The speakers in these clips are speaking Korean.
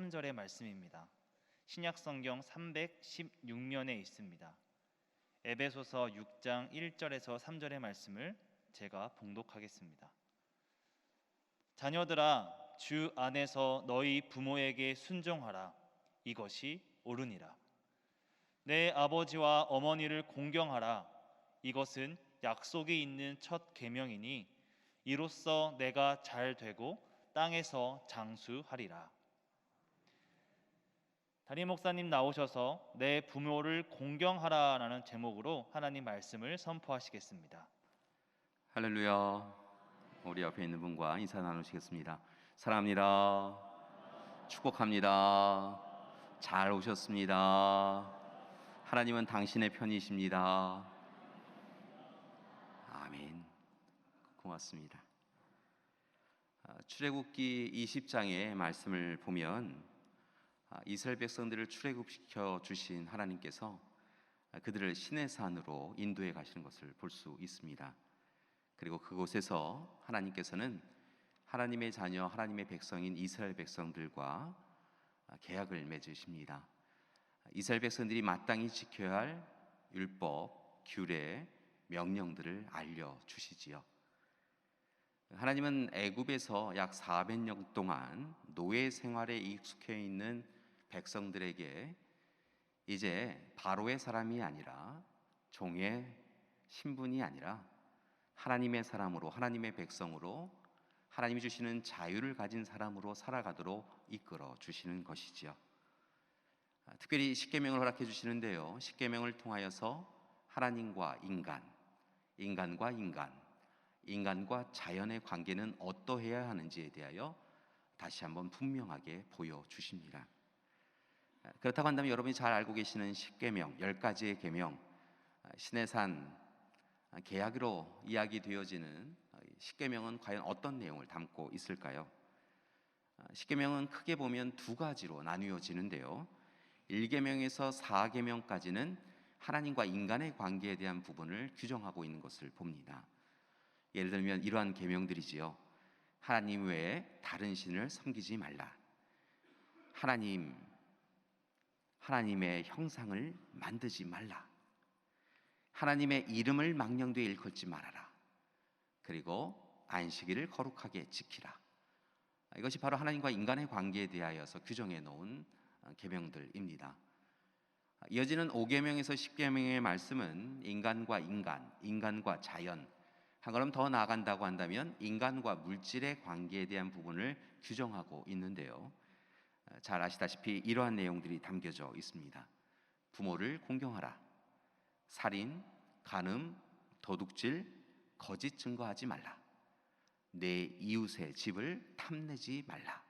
3절의 말씀입니다. 신약성경 316면에 있습니다. 에베소서 6장 1절에서 3절의 말씀을 제가 봉독하겠습니다. 자녀들아, 주 안에서 너희 부모에게 순종하라. 이것이 옳으니라. 내 아버지와 어머니를 공경하라. 이것은 약속이 있는 첫 계명이니 이로써 내가 잘 되고 땅에서 장수하리라. 담임 목사님 나오셔서 내 부모를 공경하라라는 제목으로 하나님 말씀을 선포하시겠습니다. 할렐루야. 우리 옆에 있는 분과 인사 나누시겠습니다. 사랑합니다. 축복합니다. 잘 오셨습니다. 하나님은 당신의 편이십니다. 아멘. 고맙습니다. 출애굽기 20장의 말씀을 보면 이스라엘 백성들을 출애굽시켜 주신 하나님께서 그들을 시내산으로 인도해 가시는 것을 볼 수 있습니다. 그리고 그곳에서 하나님께서는 하나님의 자녀, 하나님의 백성인 이스라엘 백성들과 계약을 맺으십니다. 이스라엘 백성들이 마땅히 지켜야 할 율법, 규례, 명령들을 알려주시지요. 하나님은 애굽에서 약 400년 동안 노예 생활에 익숙해 있는 백성들에게 이제 바로의 사람이 아니라 종의 신분이 아니라 하나님의 사람으로, 하나님의 백성으로, 하나님이 주시는 자유를 가진 사람으로 살아가도록 이끌어 주시는 것이지요. 특별히 십계명을 허락해 주시는데요, 십계명을 통하여서 하나님과 인간, 인간과 인간, 인간과 자연의 관계는 어떠해야 하는지에 대하여 다시 한번 분명하게 보여주십니다. 그렇다고 한다면 여러분이 잘 알고 계시는 십계명, 10가지의 계명, 시내산 계약으로 이야기되어지는 십계명은 과연 어떤 내용을 담고 있을까요? 십계명은 크게 보면 두 가지로 나뉘어지는데요, 1계명에서 4계명까지는 하나님과 인간의 관계에 대한 부분을 규정하고 있는 것을 봅니다. 예를 들면 이러한 계명들이지요. 하나님 외에 다른 신을 섬기지 말라. 하나님의 형상을 만들지 말라. 하나님의 이름을 망령되이 일컫지 말아라. 그리고 안식일을 거룩하게 지키라. 이것이 바로 하나님과 인간의 관계에 대하여서 규정해 놓은 계명들입니다. 이어지는 5계명에서 10계명의 말씀은 인간과 인간, 인간과 자연, 한 걸음 더 나아간다고 한다면 인간과 물질의 관계에 대한 부분을 규정하고 있는데요, 잘 아시다시피 이러한 내용들이 담겨져 있습니다. 부모를 공경하라. 살인, 간음, 도둑질, 거짓 증거하지 말라. 내 이웃의 집을 탐내지 말라.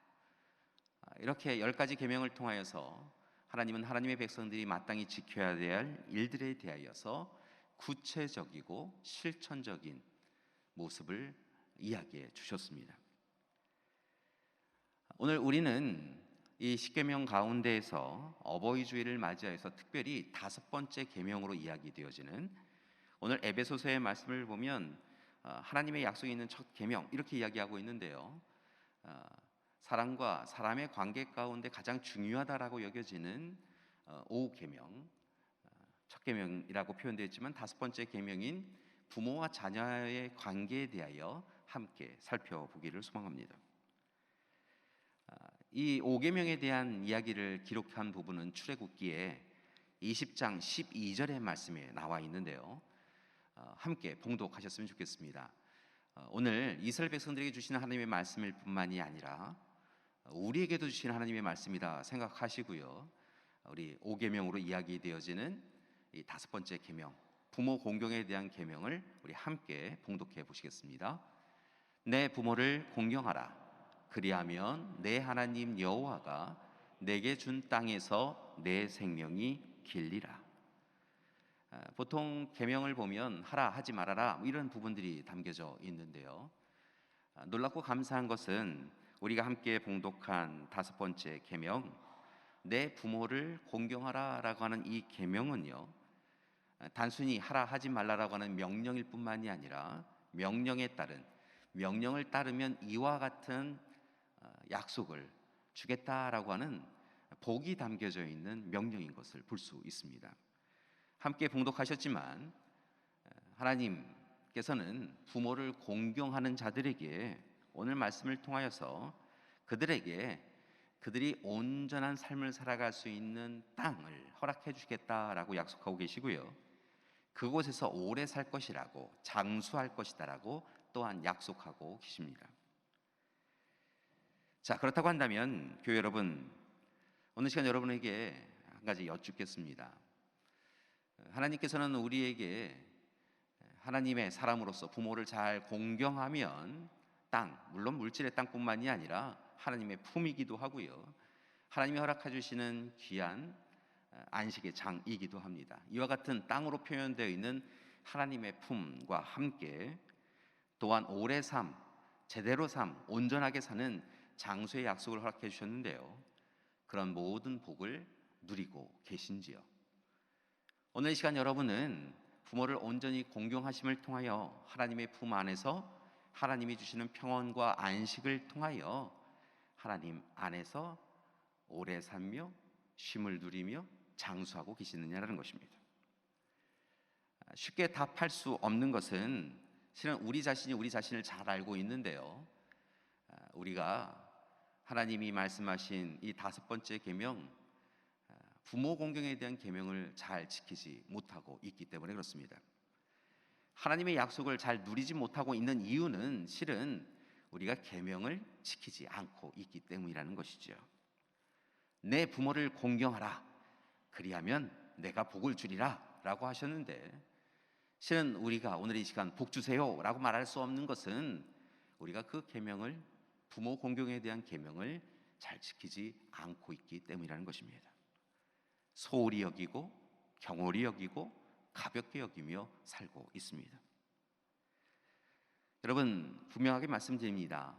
이렇게 10가지 계명을 통하여서 하나님은 하나님의 백성들이 마땅히 지켜야 할 일들에 대하여서 구체적이고 실천적인 모습을 이야기해 주셨습니다. 오늘 우리는 이 십계명 가운데에서 어버이 주일을 맞이해서 특별히 5번째 계명으로 이야기되어지는 오늘 에베소서의 말씀을 보면 하나님의 약속이 있는 첫 계명 이렇게 이야기하고 있는데요, 사람과 사람의 관계 가운데 가장 중요하다라고 여겨지는 5계명, 첫 계명이라고 표현되어 있지만 5번째 계명인 부모와 자녀의 관계에 대하여 함께 살펴보기를 소망합니다. 이 5계명에 대한 이야기를 기록한 부분은 출애굽기에 20장 12절의 말씀에 나와 있는데요, 함께 봉독하셨으면 좋겠습니다. 오늘 이스라엘 백성들에게 주시는 하나님의 말씀일 뿐만이 아니라 우리에게도 주시는 하나님의 말씀이다 생각하시고요, 우리 5계명으로 이야기되어지는 이 5번째 계명, 부모 공경에 대한 계명을 우리 함께 봉독해 보시겠습니다. 내 부모를 공경하라. 그리하면 내 하나님 여호와가 내게 준 땅에서 내 생명이 길리라. 보통 계명을 보면 하라 하지 말아라 이런 부분들이 담겨져 있는데요, 놀랍고 감사한 것은 우리가 함께 봉독한 5번째 계명, 내 부모를 공경하라 라고 하는 이 계명은요, 단순히 하라 하지 말라라고 하는 명령일 뿐만이 아니라 명령에 따른, 명령을 따르면 이와 같은 약속을 주겠다라고 하는 복이 담겨져 있는 명령인 것을 볼 수 있습니다. 함께 봉독하셨지만 하나님께서는 부모를 공경하는 자들에게 오늘 말씀을 통하여서 그들이 온전한 삶을 살아갈 수 있는 땅을 허락해 주겠다라고 약속하고 계시고요. 그곳에서 오래 살 것이라고, 장수할 것이다라고 또한 약속하고 계십니다. 자, 그렇다고 한다면 교회 여러분, 오늘 시간 여러분에게 한 가지 여쭙겠습니다. 하나님께서는 우리에게 하나님의 사람으로서 부모를 잘 공경하면 땅, 물론 물질의 땅뿐만이 아니라 하나님의 품이기도 하고요, 하나님이 허락해 주시는 귀한 안식의 장이기도 합니다. 이와 같은 땅으로 표현되어 있는 하나님의 품과 함께 또한 오래 삶, 제대로 삶, 온전하게 사는 장수의 약속을 허락해 주셨는데요, 그런 모든 복을 누리고 계신지요? 오늘 이 시간 여러분은 부모를 온전히 공경하심을 통하여 하나님의 품 안에서 하나님이 주시는 평안과 안식을 통하여 하나님 안에서 오래 살며 쉼을 누리며 장수하고 계시느냐라는 것입니다. 쉽게 답할 수 없는 것은 실은 우리 자신이 우리 자신을 잘 알고 있는데요, 우리가 하나님이 말씀하신 이 5번째 계명, 부모 공경에 대한 계명을 잘 지키지 못하고 있기 때문에 그렇습니다. 하나님의 약속을 잘 누리지 못하고 있는 이유는 실은 우리가 계명을 지키지 않고 있기 때문이라는 것이죠. 내 부모를 공경하라, 그리하면 내가 복을 주리라 라고 하셨는데, 실은 우리가 오늘 이 시간 복 주세요 라고 말할 수 없는 것은 우리가 그 계명을, 부모 공경에 대한 계명을 잘 지키지 않고 있기 때문이라는 것입니다. 소홀히 여기고 경홀히 여기고 가볍게 여기며 살고 있습니다. 여러분, 분명하게 말씀드립니다.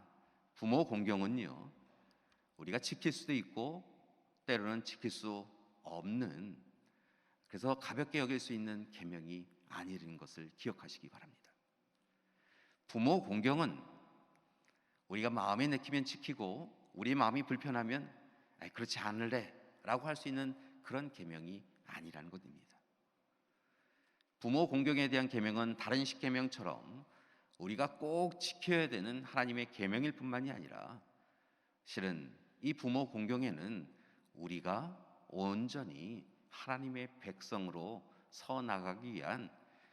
부모 공경은요, 우리가 지킬 수도 있고 때로는 지킬 수 없는, 그래서 가볍게 여길 수 있는 계명이 아니라는 것을 기억하시기 바랍니다. 부모 공경은 우리가 마음에 내키면 지키고 우리 마음이 불편하면 그렇지 않을래 라고 할 수 있는 그런 계명이 아니라는 것입니다. 부모 공경에 대한 계명은 다른 십계명처럼 우리가 꼭 지켜야 되는 하나님의 계명일 뿐만이 아니라, 실은 이 부모 공경에는 우리가 온전히 하나님의 백성으로 서 나가기 위한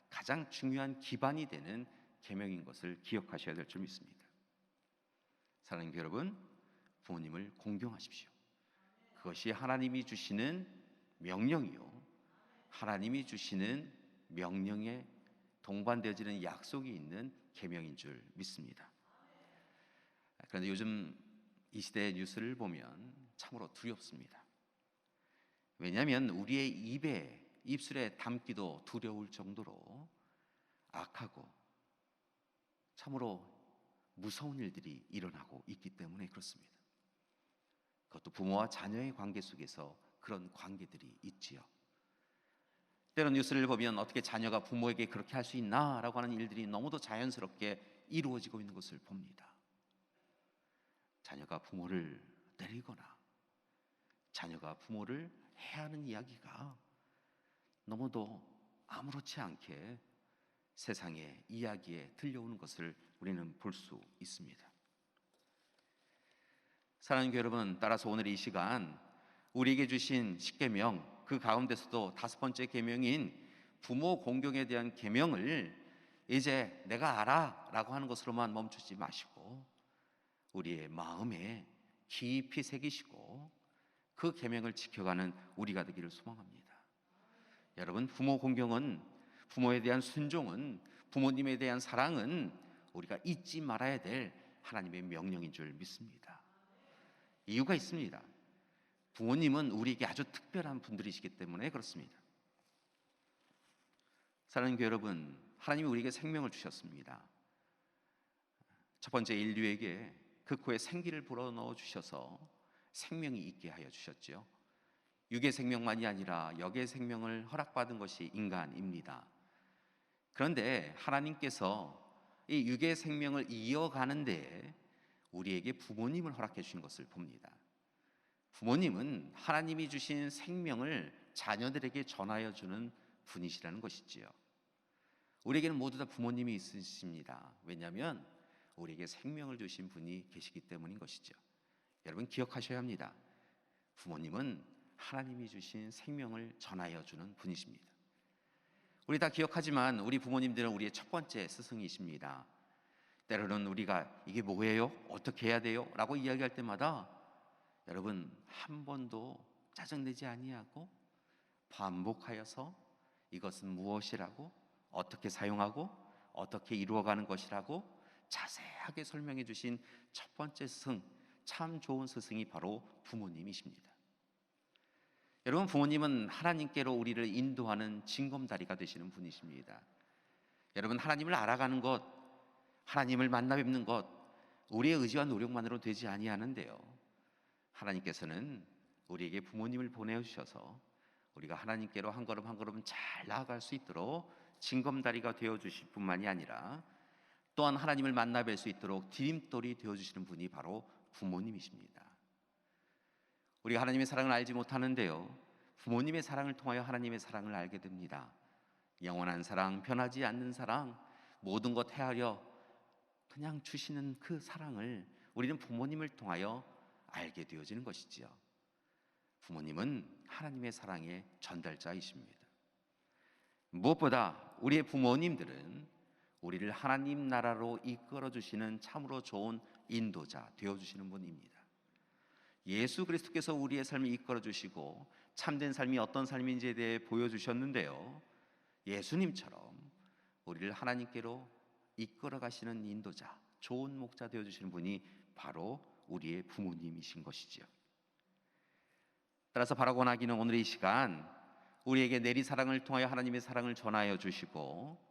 가장 중요한 기반이 되는 계명인 것을 기억하셔야 될 줄 믿습니다. 사랑하는 여러분, 부모님을 공경하십시오. 그것이 하나님이 주시는 명령이요, 하나님이 주시는 명령에 동반되어지는 약속이 있는 계명인 줄 믿습니다. 그런데 요즘 이 시대의 뉴스를 보면 참으로 두렵습니다. 왜냐하면 우리의 입술에 담기도 두려울 정도로 악하고 참으로 무서운 일들이 일어나고 있기 때문에 그렇습니다. 그것도 부모와 자녀의 관계 속에서 그런 관계들이 있지요. 때론 뉴스를 보면 어떻게 자녀가 부모에게 그렇게 할 수 있나 라고 하는 일들이 너무도 자연스럽게 이루어지고 있는 것을 봅니다. 자녀가 부모를 때리거나 자녀가 부모를 해하는 이야기가 너무도 아무렇지 않게 세상의 이야기에 들려오는 것을 우리는 볼 수 있습니다. 사랑하는 교회 여러분, 따라서 오늘 이 시간 우리에게 주신 십계명, 그 가운데서도 5번째 계명인 부모 공경에 대한 계명을 이제 내가 알아 라고 하는 것으로만 멈추지 마시고 우리의 마음에 깊이 새기시고 그 계명을 지켜가는 우리가 되기를 소망합니다. 여러분, 부모 공경은, 부모에 대한 순종은, 부모님에 대한 사랑은 우리가 잊지 말아야 될 하나님의 명령인 줄 믿습니다. 이유가 있습니다. 부모님은 우리에게 아주 특별한 분들이시기 때문에 그렇습니다. 사랑하는 교회 여러분, 하나님이 우리에게 생명을 주셨습니다. 첫 번째 인류에게 그 코에 생기를 불어넣어 주셔서 생명이 있게 하여 주셨죠. 육의 생명만이 아니라 영의 생명을 허락받은 것이 인간입니다. 그런데 하나님께서 이 육의 생명을 이어가는 데 우리에게 부모님을 허락해 주신 것을 봅니다. 부모님은 하나님이 주신 생명을 자녀들에게 전하여 주는 분이시라는 것이지요. 우리에게는 모두 다 부모님이 있으십니다. 왜냐하면 우리에게 생명을 주신 분이 계시기 때문인 것이죠. 여러분 기억하셔야 합니다. 부모님은 하나님이 주신 생명을 전하여 주는 분이십니다. 우리 다 기억하지만 우리 부모님들은 우리의 첫 번째 스승이십니다. 때로는 우리가 이게 뭐예요? 어떻게 해야 돼요? 라고 이야기할 때마다 여러분 한 번도 짜증내지 아니하고 반복하여서 이것은 무엇이라고, 어떻게 사용하고 어떻게 이루어가는 것이라고 자세하게 설명해 주신 첫 번째 스승, 참 좋은 스승이 바로 부모님이십니다. 여러분 부모님은 하나님께로 우리를 인도하는 징검다리가 되시는 분이십니다. 여러분 하나님을 알아가는 것, 하나님을 만나 뵙는 것 우리의 의지와 노력만으로 되지 아니하는데요, 하나님께서는 우리에게 부모님을 보내주셔서 우리가 하나님께로 한 걸음 한 걸음 잘 나아갈 수 있도록 징검다리가 되어주실 뿐만이 아니라 또한 하나님을 만나 뵐 수 있도록 디딤돌이 되어주시는 분이 바로 부모님이십니다. 우리가 하나님의 사랑을 알지 못하는데요, 부모님의 사랑을 통하여 하나님의 사랑을 알게 됩니다. 영원한 사랑, 변하지 않는 사랑, 모든 것 헤아려 그냥 주시는 그 사랑을 우리는 부모님을 통하여 알게 되어지는 것이지요. 부모님은 하나님의 사랑의 전달자이십니다. 무엇보다 우리의 부모님들은 우리를 하나님 나라로 이끌어 주시는 참으로 좋은 인도자 되어주시는 분입니다. 예수 그리스도께서 우리의 삶을 이끌어 주시고 참된 삶이 어떤 삶인지에 대해 보여주셨는데요, 예수님처럼 우리를 하나님께로 이끌어 가시는 인도자, 좋은 목자 되어주시는 분이 바로 우리의 부모님이신 것이지요. 따라서 바라고 나기는 오늘 이 시간 우리에게 내리사랑을 통하여 하나님의 사랑을 전하여 주시고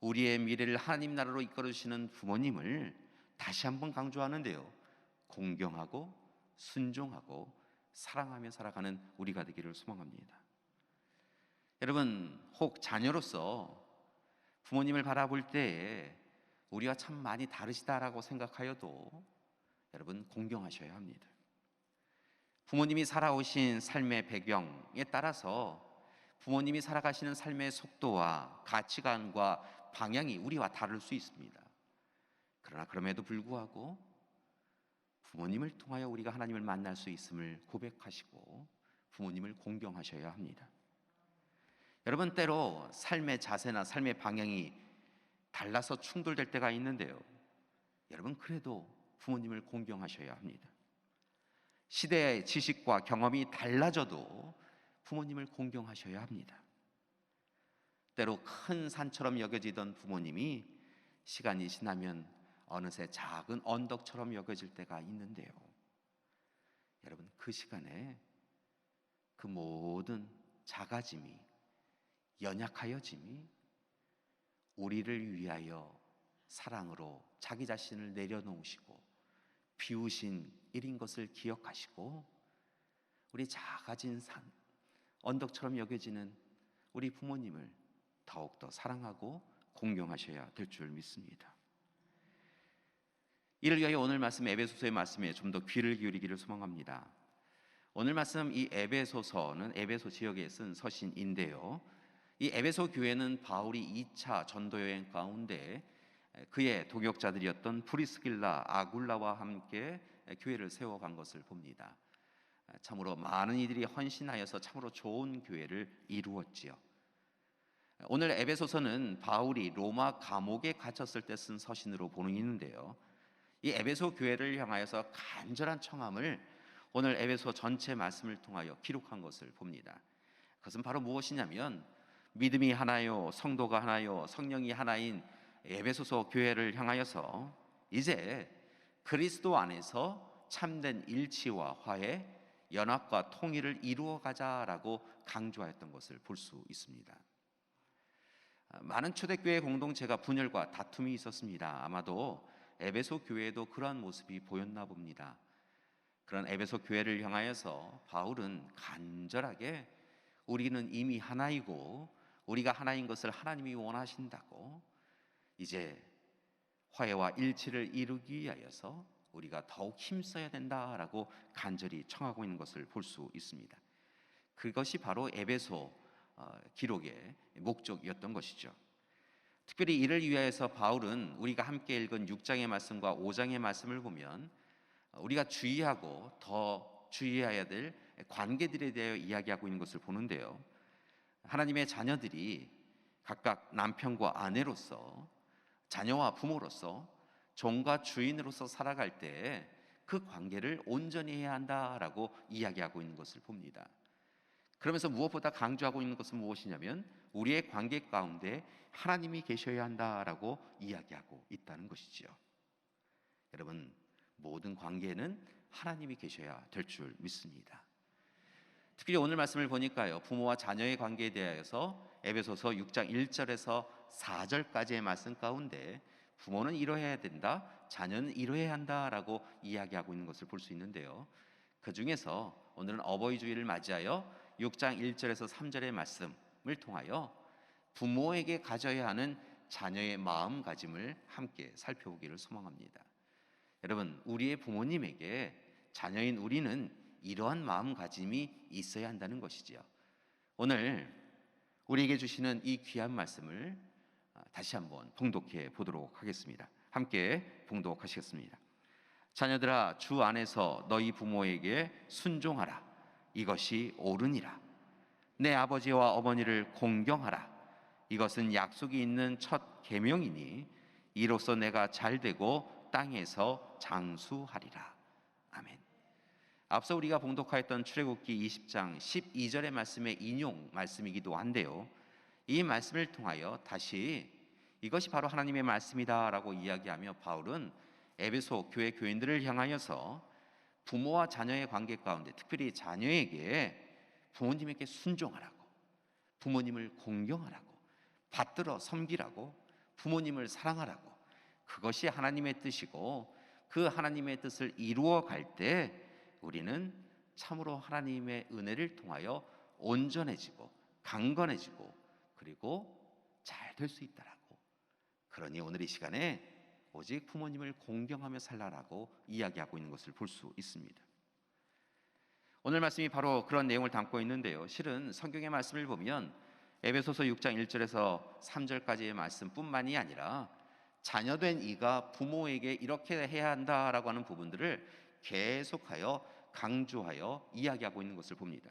우리의 미래를 하나님 나라로 이끌어 주시는 부모님을 다시 한번 강조하는데요, 공경하고 순종하고 사랑하며 살아가는 우리가 되기를 소망합니다. 여러분 혹 자녀로서 부모님을 바라볼 때에 우리와 참 많이 다르시다라고 생각하여도 여러분 공경하셔야 합니다. 부모님이 살아오신 삶의 배경에 따라서 부모님이 살아가시는 삶의 속도와 가치관과 방향이 우리와 다를 수 있습니다. 그러나 그럼에도 불구하고 부모님을 통하여 우리가 하나님을 만날 수 있음을 고백하시고 부모님을 공경하셔야 합니다. 여러분 때로 삶의 자세나 삶의 방향이 달라서 충돌될 때가 있는데요, 여러분 그래도 부모님을 공경하셔야 합니다. 시대의 지식과 경험이 달라져도 부모님을 공경하셔야 합니다. 때로 큰 산처럼 여겨지던 부모님이 시간이 지나면 어느새 작은 언덕처럼 여겨질 때가 있는데요, 여러분 그 시간에 그 모든 작아짐이, 연약하여짐이 우리를 위하여 사랑으로 자기 자신을 내려놓으시고 비우신 일인 것을 기억하시고 우리 작아진 산, 언덕처럼 여겨지는 우리 부모님을 더욱더 사랑하고 공경하셔야 될 줄 믿습니다. 이를 위하여 오늘 말씀 에베소서의 말씀에 좀 더 귀를 기울이기를 소망합니다. 오늘 말씀 이 에베소서는 에베소 지역에 쓴 서신인데요, 이 에베소 교회는 바울이 2차 전도 여행 가운데 그의 동역자들이었던 프리스길라, 아굴라와 함께 교회를 세워간 것을 봅니다. 참으로 많은 이들이 헌신하여서 참으로 좋은 교회를 이루었지요. 오늘 에베소서는 바울이 로마 감옥에 갇혔을 때 쓴 서신으로 보이는데요, 이 에베소 교회를 향하여서 간절한 청함을 오늘 에베소 전체 말씀을 통하여 기록한 것을 봅니다. 그것은 바로 무엇이냐면 믿음이 하나요, 성도가 하나요, 성령이 하나인 에베소서 교회를 향하여서 이제 그리스도 안에서 참된 일치와 화해, 연합과 통일을 이루어가자라고 강조하였던 것을 볼 수 있습니다. 많은 초대교회 공동체가 분열과 다툼이 있었습니다. 아마도 에베소 교회에도 그러한 모습이 보였나 봅니다. 그런 에베소 교회를 향하여서 바울은 간절하게 우리는 이미 하나이고 우리가 하나인 것을 하나님이 원하신다고, 이제 화해와 일치를 이루기 위하여서 우리가 더욱 힘써야 된다라고 간절히 청하고 있는 것을 볼 수 있습니다. 그것이 바로 에베소 기록의 목적이었던 것이죠. 특별히 이를 위하여서 바울은 우리가 함께 읽은 6장의 말씀과 5장의 말씀을 보면 우리가 주의하고 더 주의해야 될 관계들에 대하여 이야기하고 있는 것을 보는데요. 하나님의 자녀들이 각각 남편과 아내로서, 자녀와 부모로서, 종과 주인으로서 살아갈 때 그 관계를 온전히 해야 한다라고 이야기하고 있는 것을 봅니다. 그러면서 무엇보다 강조하고 있는 것은 무엇이냐면 우리의 관계 가운데 하나님이 계셔야 한다라고 이야기하고 있다는 것이지요. 여러분, 모든 관계에는 하나님이 계셔야 될 줄 믿습니다. 특히 오늘 말씀을 보니까요, 부모와 자녀의 관계에 대하여서 에베소서 6장 1절에서 4절까지의 말씀 가운데 부모는 이러해야 된다, 자녀는 이러해야 한다라고 이야기하고 있는 것을 볼 수 있는데요. 그 중에서 오늘은 어버이 주일을 맞이하여 6장 1절에서 3절의 말씀을 통하여 부모에게 가져야 하는 자녀의 마음가짐을 함께 살펴보기를 소망합니다. 여러분, 우리의 부모님에게 자녀인 우리는 이러한 마음가짐이 있어야 한다는 것이지요. 오늘 우리에게 주시는 이 귀한 말씀을 다시 한번 봉독해 보도록 하겠습니다. 함께 봉독하시겠습니다. 자녀들아, 주 안에서 너희 부모에게 순종하라. 이것이 옳으니라. 내 아버지와 어머니를 공경하라. 이것은 약속이 있는 첫 계명이니 이로써 내가 잘되고 땅에서 장수하리라. 아멘. 앞서 우리가 봉독하였던 출애굽기 20장 12절의 말씀의 인용 말씀이기도 한데요, 이 말씀을 통하여 다시 이것이 바로 하나님의 말씀이다라고 이야기하며 바울은 에베소 교회 교인들을 향하여서 부모와 자녀의 관계 가운데 특별히 자녀에게 부모님에게 순종하라고, 부모님을 공경하라고, 받들어 섬기라고, 부모님을 사랑하라고, 그것이 하나님의 뜻이고 그 하나님의 뜻을 이루어 갈 때 우리는 참으로 하나님의 은혜를 통하여 온전해지고 강건해지고 그리고 잘 될 수 있다라고. 그러니 오늘 이 시간에 오직 부모님을 공경하며 살라라고 이야기하고 있는 것을 볼 수 있습니다. 오늘 말씀이 바로 그런 내용을 담고 있는데요, 실은 성경의 말씀을 보면 에베소서 6장 1절에서 3절까지의 말씀뿐만이 아니라 자녀된 이가 부모에게 이렇게 해야 한다라고 하는 부분들을 계속하여 강조하여 이야기하고 있는 것을 봅니다.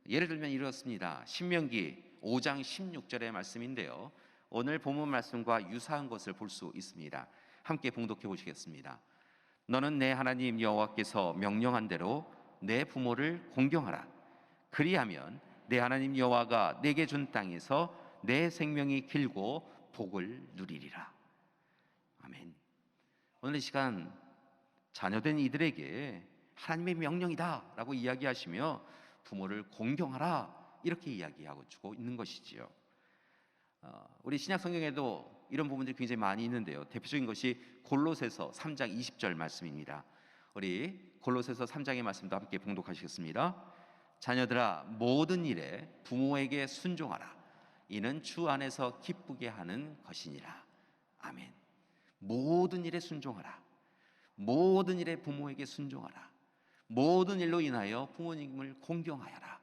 예를 들면 이렇습니다. 신명기 5장 16절의 말씀인데요, 오늘 본문 말씀과 유사한 것을 볼 수 있습니다. 함께 봉독해 보시겠습니다. 너는 내 하나님 여호와께서 명령한 대로 내 부모를 공경하라. 그리하면 내 하나님 여호와가 내게 준 땅에서 내 생명이 길고 복을 누리리라. 아멘. 오늘 이 시간 자녀된 이들에게 하나님의 명령이다 라고 이야기하시며 부모를 공경하라 이렇게 이야기하고 주고 있는 것이지요. 우리 신약 성경에도 이런 부분들이 굉장히 많이 있는데요, 대표적인 것이 골로새서 3장 20절 말씀입니다. 우리 골로새서 3장의 말씀도 함께 봉독하시겠습니다. 자녀들아, 모든 일에 부모에게 순종하라. 이는 주 안에서 기쁘게 하는 것이니라. 아멘. 모든 일에 순종하라. 모든 일에 부모에게 순종하라. 모든 일로 인하여 부모님을 공경하여라.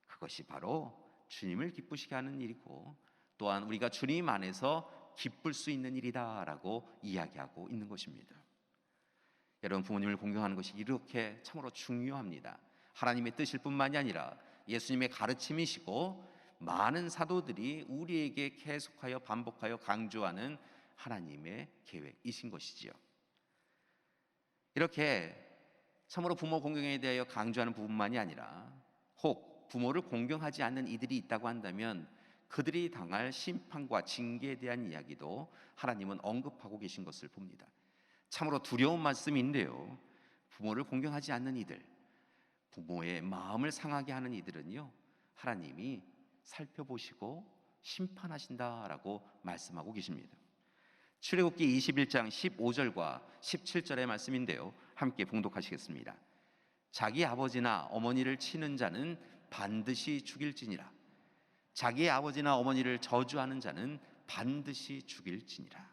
그것이 바로 주님을 기쁘시게 하는 일이고 또한 우리가 주님 안에서 기쁠 수 있는 일이다라고 이야기하고 있는 것입니다. 여러분, 부모님을 공경하는 것이 이렇게 참으로 중요합니다. 하나님의 뜻일 뿐만이 아니라 예수님의 가르침이시고 많은 사도들이 우리에게 계속하여 반복하여 강조하는 하나님의 계획이신 것이지요. 이렇게 참으로 부모 공경에 대하여 강조하는 부분만이 아니라 혹 부모를 공경하지 않는 이들이 있다고 한다면 그들이 당할 심판과 징계에 대한 이야기도 하나님은 언급하고 계신 것을 봅니다. 참으로 두려운 말씀인데요, 부모를 공경하지 않는 이들, 부모의 마음을 상하게 하는 이들은요, 하나님이 살펴보시고 심판하신다라고 말씀하고 계십니다. 출애굽기 21장 15절과 17절의 말씀인데요, 함께 봉독하시겠습니다. 자기 아버지나 어머니를 치는 자는 반드시 죽일지니라. 자기의 아버지나 어머니를 저주하는 자는 반드시 죽일지니라.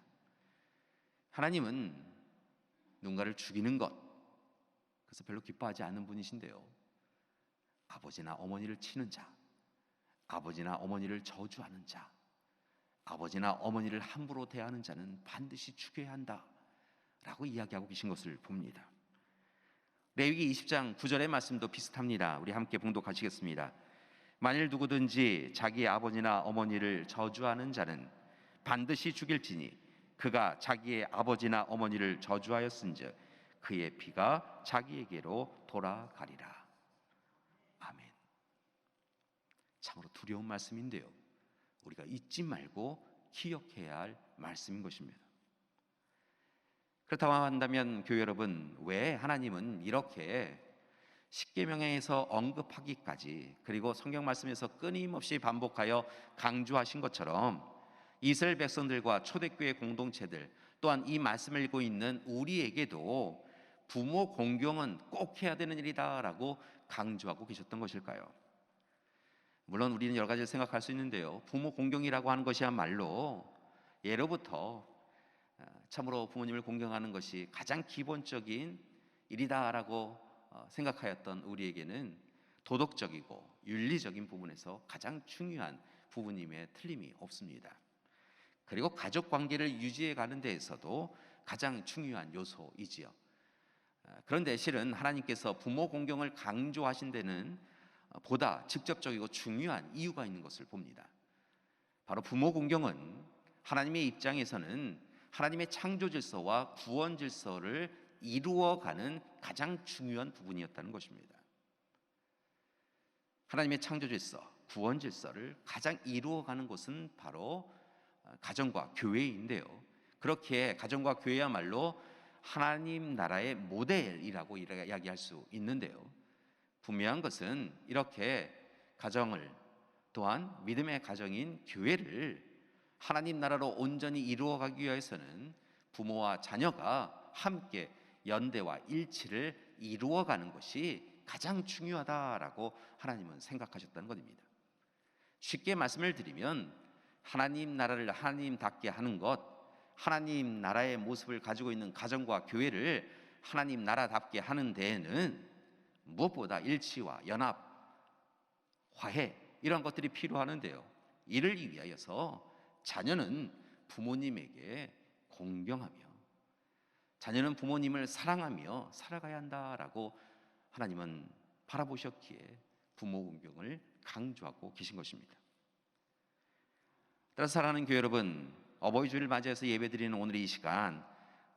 하나님은 누군가를 죽이는 것, 그래서 별로 기뻐하지 않는 분이신데요. 아버지나 어머니를 치는 자, 아버지나 어머니를 저주하는 자, 아버지나 어머니를 함부로 대하는 자는 반드시 죽여야 한다 라고 이야기하고 계신 것을 봅니다. 레위기 20장 9절의 말씀도 비슷합니다. 우리 함께 봉독하시겠습니다. 만일 누구든지 자기 아버지나 어머니를 저주하는 자는 반드시 죽일지니 그가 자기의 아버지나 어머니를 저주하였은즉 그의 피가 자기에게로 돌아가리라. 아멘. 참으로 두려운 말씀인데요, 우리가 잊지 말고 기억해야 할 말씀인 것입니다. 그렇다고 한다면 교회 여러분, 왜 하나님은 이렇게 십계명에서 언급하기까지, 그리고 성경 말씀에서 끊임없이 반복하여 강조하신 것처럼 이스라엘 백성들과 초대교회 공동체들, 또한 이 말씀을 읽고 있는 우리에게도 부모 공경은 꼭 해야 되는 일이다라고 강조하고 계셨던 것일까요? 물론 우리는 여러 가지를 생각할 수 있는데요, 부모 공경이라고 하는 것이야말로 예로부터 참으로 부모님을 공경하는 것이 가장 기본적인 일이다라고 생각하였던 우리에게는 도덕적이고 윤리적인 부분에서 가장 중요한 부분임에 틀림이 없습니다. 그리고 가족 관계를 유지해 가는 데에서도 가장 중요한 요소이지요. 그런데 실은 하나님께서 부모 공경을 강조하신 데는 보다 직접적이고 중요한 이유가 있는 것을 봅니다. 바로 부모 공경은 하나님의 입장에서는 하나님의 창조 질서와 구원 질서를 이루어가는 가장 중요한 부분이었다는 것입니다. 하나님의 창조 질서, 구원 질서를 가장 이루어가는 곳은 바로 가정과 교회인데요, 그렇게 가정과 교회야말로 하나님 나라의 모델이라고 이야기할 수 있는데요, 분명한 것은 이렇게 가정을, 또한 믿음의 가정인 교회를 하나님 나라로 온전히 이루어가기 위해서는 부모와 자녀가 함께 연대와 일치를 이루어가는 것이 가장 중요하다라고 하나님은 생각하셨다는 것입니다. 쉽게 말씀을 드리면 하나님 나라를 하나님답게 하는 것, 하나님 나라의 모습을 가지고 있는 가정과 교회를 하나님 나라답게 하는 데에는 무엇보다 일치와 연합, 화해, 이런 것들이 필요하는데요, 이를 위하여서 자녀는 부모님에게 공경하며 자녀는 부모님을 사랑하며 살아가야 한다라고 하나님은 바라보셨기에 부모 공경을 강조하고 계신 것입니다. 따라서 사랑하는 교회 여러분, 어버이 주일을 맞이해서 예배드리는 오늘 이 시간,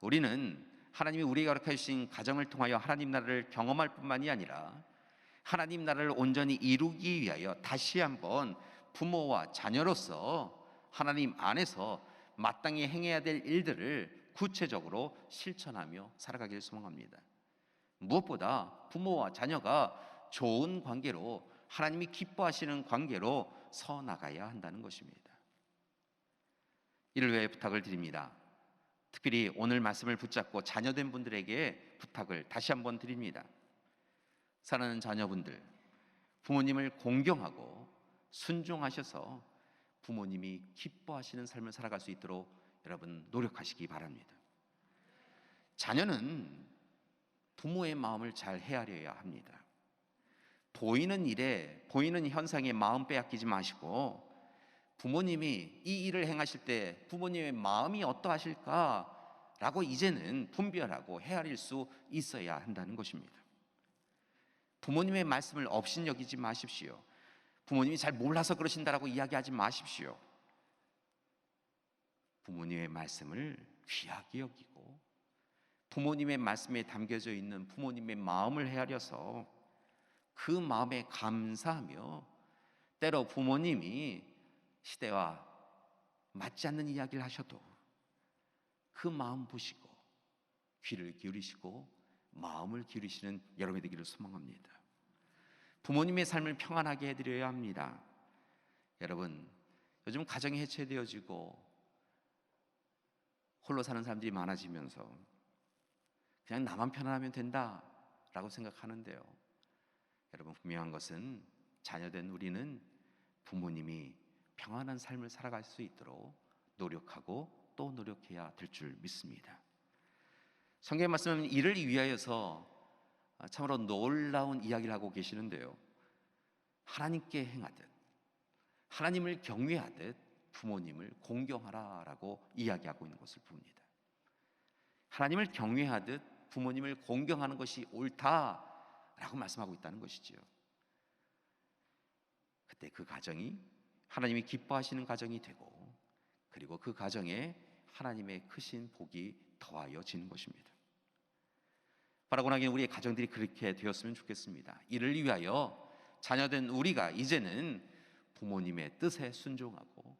우리는 하나님이 우리에게 허락해 주신 가정을 통하여 하나님 나라를 경험할 뿐만이 아니라 하나님 나라를 온전히 이루기 위하여 다시 한번 부모와 자녀로서 하나님 안에서 마땅히 행해야 될 일들을 구체적으로 실천하며 살아가기를 소망합니다. 무엇보다 부모와 자녀가 좋은 관계로, 하나님이 기뻐하시는 관계로 서 나가야 한다는 것입니다. 이를 위해 부탁을 드립니다. 특별히 오늘 말씀을 붙잡고 자녀된 분들에게 부탁을 다시 한번 드립니다. 사랑하는 자녀분들, 부모님을 공경하고 순종하셔서 부모님이 기뻐하시는 삶을 살아갈 수 있도록 여러분 노력하시기 바랍니다. 자녀는 부모의 마음을 잘 헤아려야 합니다. 보이는 일에, 보이는 현상에 마음 빼앗기지 마시고, 부모님이 이 일을 행하실 때 부모님의 마음이 어떠하실까라고 이제는 분별하고 헤아릴 수 있어야 한다는 것입니다. 부모님의 말씀을 업신여기지 마십시오. 부모님이 잘 몰라서 그러신다라고 이야기하지 마십시오. 부모님의 말씀을 귀하게 여기고 부모님의 말씀에 담겨져 있는 부모님의 마음을 헤아려서 그 마음에 감사하며, 때로 부모님이 시대와 맞지 않는 이야기를 하셔도 그 마음 보시고 귀를 기울이시고 마음을 기울이시는 여러분이 되기를 소망합니다. 부모님의 삶을 평안하게 해드려야 합니다. 여러분, 요즘 가정이 해체되어지고 홀로 사는 사람들이 많아지면서 그냥 나만 편안하면 된다라고 생각하는데요, 여러분, 분명한 것은 자녀된 우리는 부모님이 평안한 삶을 살아갈 수 있도록 노력하고 또 노력해야 될 줄 믿습니다. 성경의 말씀은 이를 위하여서 참으로 놀라운 이야기를 하고 계시는데요. 하나님께 행하듯, 하나님을 경외하듯 부모님을 공경하라라고 이야기하고 있는 것을 봅니다. 하나님을 경외하듯 부모님을 공경하는 것이 옳다라고 말씀하고 있다는 것이지요. 그때 그 가정이 하나님이 기뻐하시는 가정이 되고, 그리고 그 가정에 하나님의 크신 복이 더하여지는 것입니다. 바라고 나기는 우리의 가정들이 그렇게 되었으면 좋겠습니다. 이를 위하여 자녀된 우리가 이제는 부모님의 뜻에 순종하고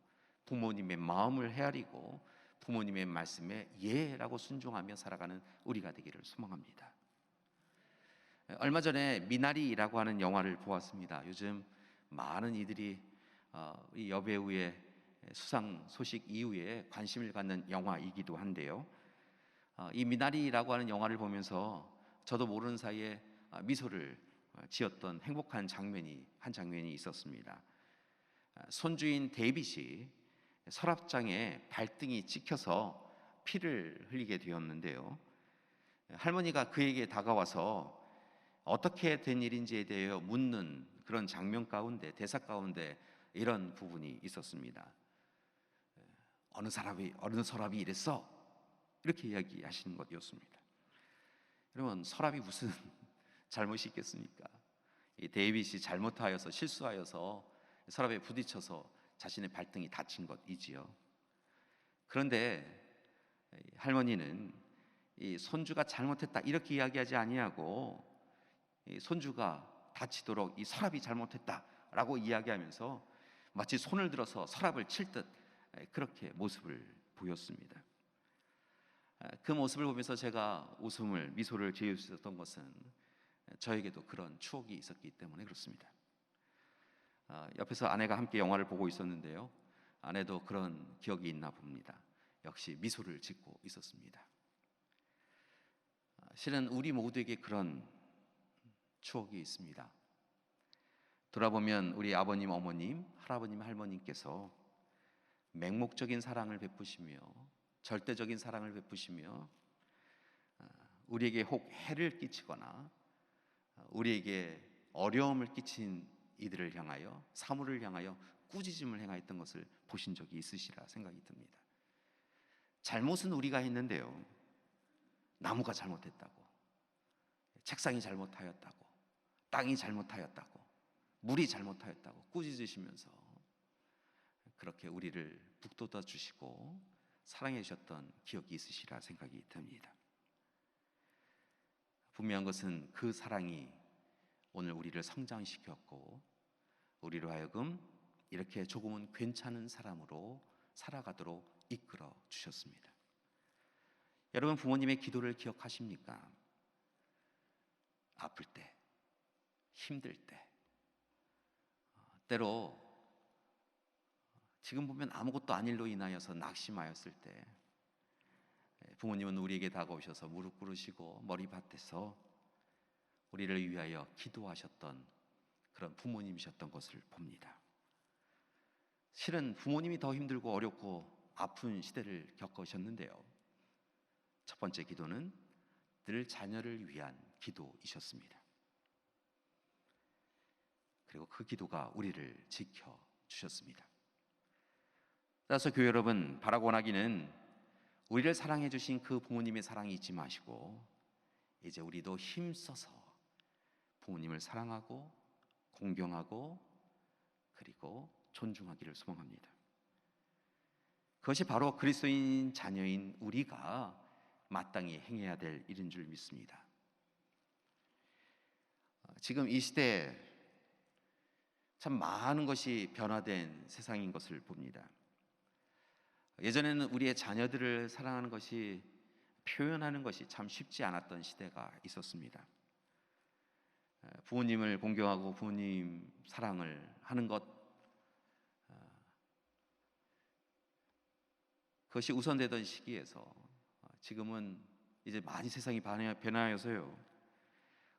부모님의 마음을 헤아리고 부모님의 말씀에 예라고 순종하며 살아가는 우리가 되기를 소망합니다. 얼마 전에 미나리라고 하는 영화를 보았습니다. 요즘 많은 이들이 이 여배우의 수상 소식 이후에 관심을 갖는 영화이기도 한데요. 이 미나리라고 하는 영화를 보면서 저도 모르는 사이에 미소를 지었던 행복한 한 장면이 있었습니다. 손주인 데이빗이 서랍장에 발등이 찍혀서 피를 흘리게 되었는데요. 할머니가 그에게 다가와서 어떻게 된 일인지에 대해 묻는 그런 장면 가운데, 대사 가운데 이런 부분이 있었습니다. 어느 서랍이 이랬어? 이렇게 이야기하시는 것이었습니다. 여러분, 서랍이 무슨 잘못이 있겠습니까? 이 데이빗이 잘못하여서 실수하여서 서랍에 부딪혀서 자신의 발등이 다친 것이지요. 그런데 할머니는 이 손주가 잘못했다 이렇게 이야기하지 아니하고 이 손주가 다치도록 이 서랍이 잘못했다라고 이야기하면서 마치 손을 들어서 서랍을 칠 듯 그렇게 모습을 보였습니다. 그 모습을 보면서 제가 미소를 지을 수 있었던 것은 저에게도 그런 추억이 있었기 때문에 그렇습니다. 옆에서 아내가 함께 영화를 보고 있었는데요. 아내도 그런 기억이 있나 봅니다. 역시 미소를 짓고 있었습니다. 실은 우리 모두에게 그런 추억이 있습니다. 돌아보면 우리 아버님, 어머님, 할아버님, 할머님께서 맹목적인 사랑을 베푸시며 절대적인 사랑을 베푸시며 우리에게 혹 해를 끼치거나 우리에게 어려움을 끼친 이들을 향하여, 사물을 향하여 꾸짖음을 행하였던 것을 보신 적이 있으시라 생각이 듭니다. 잘못은 우리가 했는데요, 나무가 잘못했다고, 책상이 잘못하였다고, 땅이 잘못하였다고, 물이 잘못하였다고 꾸짖으시면서 그렇게 우리를 북돋아 주시고 사랑해 주셨던 기억이 있으시라 생각이 듭니다. 분명한 것은 그 사랑이 오늘 우리를 성장시켰고 우리로 하여금 이렇게 조금은 괜찮은 사람으로 살아가도록 이끌어 주셨습니다. 여러분, 부모님의 기도를 기억하십니까? 아플 때, 힘들 때, 때로 지금 보면 아무것도 아닌 일로 인하여서 낙심하였을 때 부모님은 우리에게 다가오셔서 무릎 꿇으시고 머리밭에서 우리를 위하여 기도하셨던 그런 부모님이셨던 것을 봅니다. 실은 부모님이 더 힘들고 어렵고 아픈 시대를 겪으셨는데요. 첫 번째 기도는 늘 자녀를 위한 기도이셨습니다. 그리고 그 기도가 우리를 지켜주셨습니다. 따라서 교회 여러분, 바라고 원하기는 우리를 사랑해 주신 그 부모님의 사랑이 잊지 마시고 이제 우리도 힘써서 부모님을 사랑하고 공경하고 그리고 존중하기를 소망합니다. 그것이 바로 그리스도인 자녀인 우리가 마땅히 행해야 될 일인 줄 믿습니다. 지금 이 시대에 참 많은 것이 변화된 세상인 것을 봅니다. 예전에는 우리의 자녀들을 사랑하는 것이, 표현하는 것이 참 쉽지 않았던 시대가 있었습니다. 부모님을 공경하고 부모님 사랑을 하는 것, 그것이 우선되던 시기에서 지금은 이제 많이 세상이 변하여서요,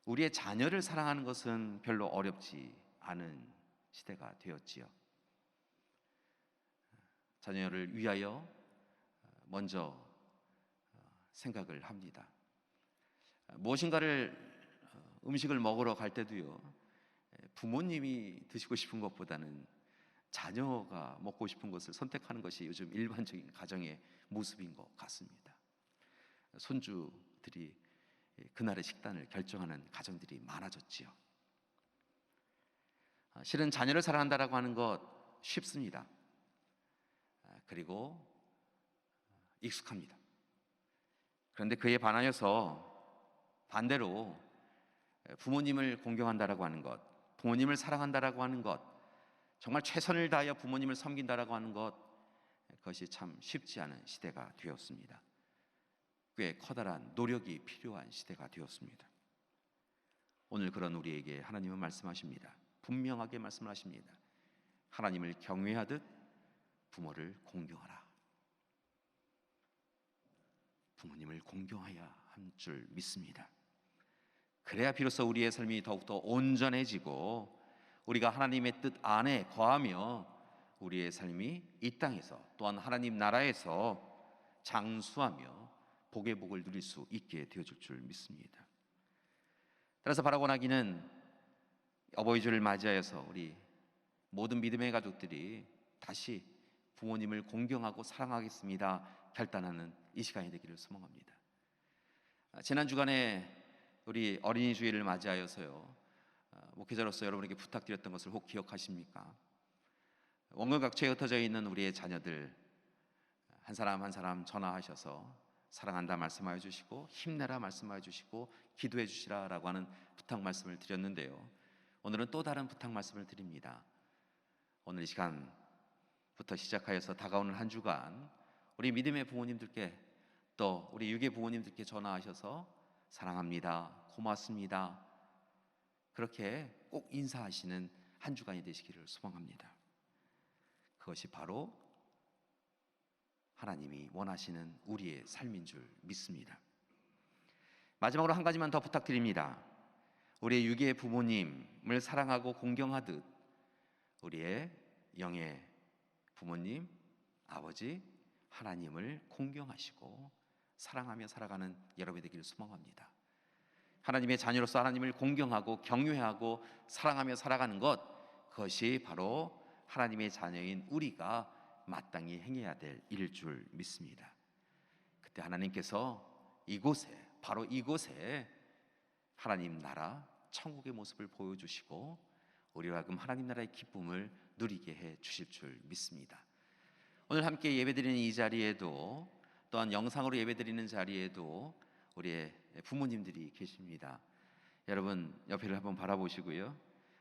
우리의 자녀를 사랑하는 것은 별로 어렵지 않은 시대가 되었지요. 자녀를 위하여 먼저 생각을 합니다. 무엇인가를 음식을 먹으러 갈 때도요, 부모님이 드시고 싶은 것보다는 자녀가 먹고 싶은 것을 선택하는 것이 요즘 일반적인 가정의 모습인 것 같습니다. 손주들이 그날의 식단을 결정하는 가정들이 많아졌지요. 실은 자녀를 사랑한다라고 하는 것 쉽습니다. 그리고 익숙합니다. 그런데 그에 반하여서 반대로 부모님을 공경한다라고 하는 것, 부모님을 사랑한다라고 하는 것, 정말 최선을 다하여 부모님을 섬긴다라고 하는 것, 그것이 참 쉽지 않은 시대가 되었습니다. 꽤 커다란 노력이 필요한 시대가 되었습니다. 오늘 그런 우리에게 하나님은 말씀하십니다. 분명하게 말씀을 하십니다. 하나님을 경외하듯 부모를 공경하라. 부모님을 공경해야 할 줄 믿습니다. 그래야 비로소 우리의 삶이 더욱더 온전해지고 우리가 하나님의 뜻 안에 거하며 우리의 삶이 이 땅에서 또한 하나님 나라에서 장수하며 복의 복을 누릴 수 있게 되어줄 줄 믿습니다. 따라서 바라고 나기는 어버이 주를 맞이하여서 우리 모든 믿음의 가족들이 다시 부모님을 공경하고 사랑하겠습니다 결단하는 이 시간이 되기를 소망합니다. 지난 주간에 우리 어린이 주일을 맞이하여서요, 목회자로서 여러분에게 부탁드렸던 것을 혹 기억하십니까? 원근 각처에 흩어져 있는 우리의 자녀들 한 사람 한 사람 전화하셔서 사랑한다 말씀하여 주시고 힘내라 말씀하여 주시고 기도해 주시라라고 하는 부탁 말씀을 드렸는데요, 오늘은 또 다른 부탁 말씀을 드립니다. 오늘 이 시간부터 시작하여서 다가오는 한 주간 우리 믿음의 부모님들께 또 우리 유괴 부모님들께 전화하셔서 사랑합니다, 고맙습니다, 그렇게 꼭 인사하시는 한 주간이 되시기를 소망합니다. 그것이 바로 하나님이 원하시는 우리의 삶인 줄 믿습니다. 마지막으로 한 가지만 더 부탁드립니다. 우리의 유괴 부모님을 사랑하고 공경하듯 우리의 영의 부모님, 아버지 하나님을 공경하시고 사랑하며 살아가는 여러분이 되기를 소망합니다. 하나님의 자녀로서 하나님을 공경하고 경외하고 사랑하며 살아가는 것, 그것이 바로 하나님의 자녀인 우리가 마땅히 행해야 될 일일 줄 믿습니다. 그때 하나님께서 이곳에, 바로 이곳에 하나님 나라 천국의 모습을 보여주시고 우리와 하여금 하나님 나라의 기쁨을 누리게 해 주실 줄 믿습니다. 오늘 함께 예배드리는 이 자리에도 또한 영상으로 예배드리는 자리에도 우리의 부모님들이 계십니다. 여러분 옆에를 한번 바라보시고요,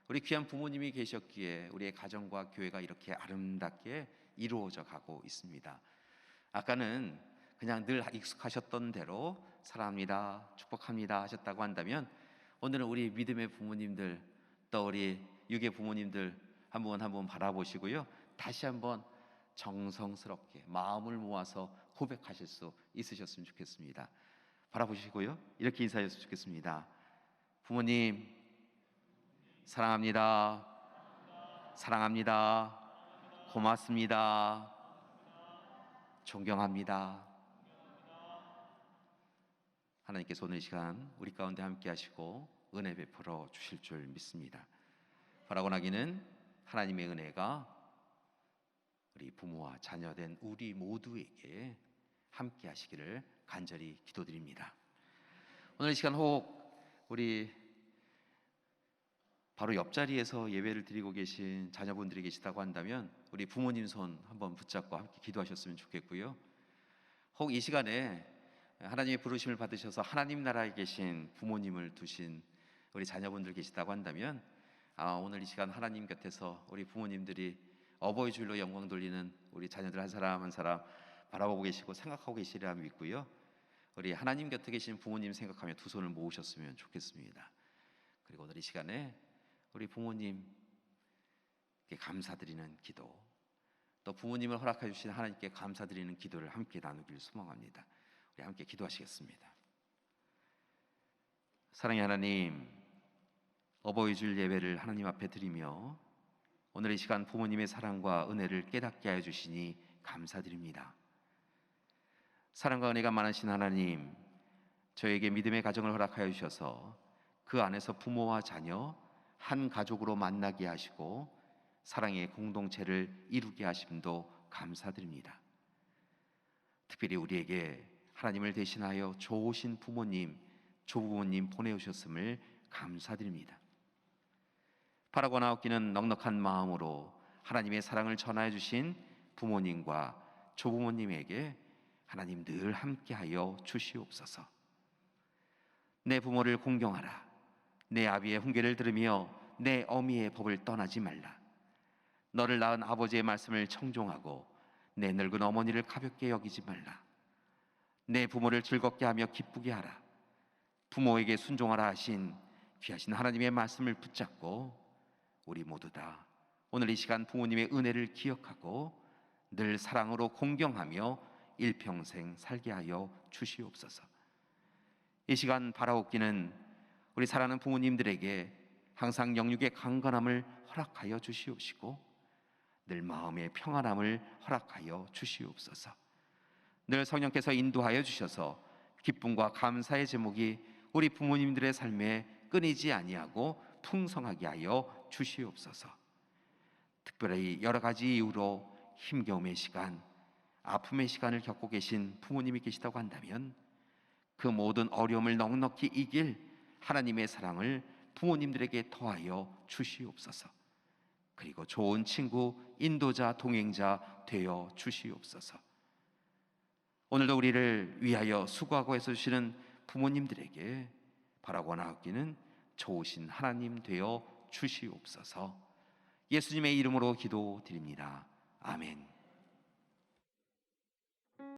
우리 귀한 부모님이 계셨기에 우리의 가정과 교회가 이렇게 아름답게 이루어져 가고 있습니다. 아까는 그냥 늘 익숙하셨던 대로 사랑합니다, 축복합니다 하셨다고 한다면, 오늘은 우리 믿음의 부모님들 또 우리 유괴 부모님들 한번 한번 바라보시고요, 다시 한번 정성스럽게 마음을 모아서 고백하실 수 있으셨으면 좋겠습니다. 바라보시고요, 이렇게 인사하셨으면 좋겠습니다. 부모님 사랑합니다, 사랑합니다, 고맙습니다, 존경합니다. 하나님께서 오늘 이 시간 우리 가운데 함께 하시고 은혜 베풀어 주실 줄 믿습니다. 바라고 나기는 하나님의 은혜가 우리 부모와 자녀된 우리 모두에게 함께 하시기를 간절히 기도드립니다. 오늘 이 시간 혹 우리 바로 옆자리에서 예배를 드리고 계신 자녀분들이 계시다고 한다면 우리 부모님 손 한번 붙잡고 함께 기도하셨으면 좋겠고요, 혹 이 시간에 하나님의 부르심을 받으셔서 하나님 나라에 계신 부모님을 두신 우리 자녀분들 계시다고 한다면 오늘 이 시간 하나님 곁에서 우리 부모님들이 어버이 주일로 영광 돌리는 우리 자녀들 한 사람 한 사람 바라보고 계시고 생각하고 계시리라 믿고요, 우리 하나님 곁에 계신 부모님 생각하며 두 손을 모으셨으면 좋겠습니다. 그리고 오늘 이 시간에 우리 부모님께 감사드리는 기도, 또 부모님을 허락해 주신 하나님께 감사드리는 기도를 함께 나누길 소망합니다. 우리 함께 기도하시겠습니다. 사랑의 하나님, 어버이 주일 예배를 하나님 앞에 드리며 오늘 이 시간 부모님의 사랑과 은혜를 깨닫게 하여 주시니 감사드립니다. 사랑과 은혜가 많으신 하나님, 저에게 믿음의 가정을 허락하여 주셔서 그 안에서 부모와 자녀 한 가족으로 만나게 하시고 사랑의 공동체를 이루게 하심도 감사드립니다. 특별히 우리에게 하나님을 대신하여 좋으신 부모님, 조부모님 보내오셨음을 감사드립니다. 바라고 아끼는 넉넉한 마음으로 하나님의 사랑을 전하여 주신 부모님과 조부모님에게 하나님 늘 함께하여 주시옵소서. 내 부모를 공경하라. 내 아비의 훈계를 들으며 내 어미의 법을 떠나지 말라. 너를 낳은 아버지의 말씀을 청종하고 내 늙은 어머니를 가볍게 여기지 말라. 내 부모를 즐겁게 하며 기쁘게 하라. 부모에게 순종하라 하신 귀하신 하나님의 말씀을 붙잡고 우리 모두 다 오늘 이 시간 부모님의 은혜를 기억하고 늘 사랑으로 공경하며 일평생 살게 하여 주시옵소서. 이 시간 바라옵기는 우리 사랑하는 부모님들에게 항상 영육의 강건함을 허락하여 주시옵시고 늘 마음의 평안함을 허락하여 주시옵소서. 늘 성령께서 인도하여 주셔서 기쁨과 감사의 제목이 우리 부모님들의 삶에 끊이지 아니하고 풍성하게 하여 주시옵소서. 특별히 여러 가지 이유로 힘겨움의 시간, 아픔의 시간을 겪고 계신 부모님이 계시다고 한다면 그 모든 어려움을 넉넉히 이길 하나님의 사랑을 부모님들에게 더하여 주시옵소서. 그리고 좋은 친구, 인도자, 동행자 되어 주시옵소서. 오늘도 우리를 위하여 수고하고 애써주시는 부모님들에게 바라고 나아가기는 좋으신 하나님 되어 주시옵소서. 예수님의 이름으로 기도드립니다. 아멘.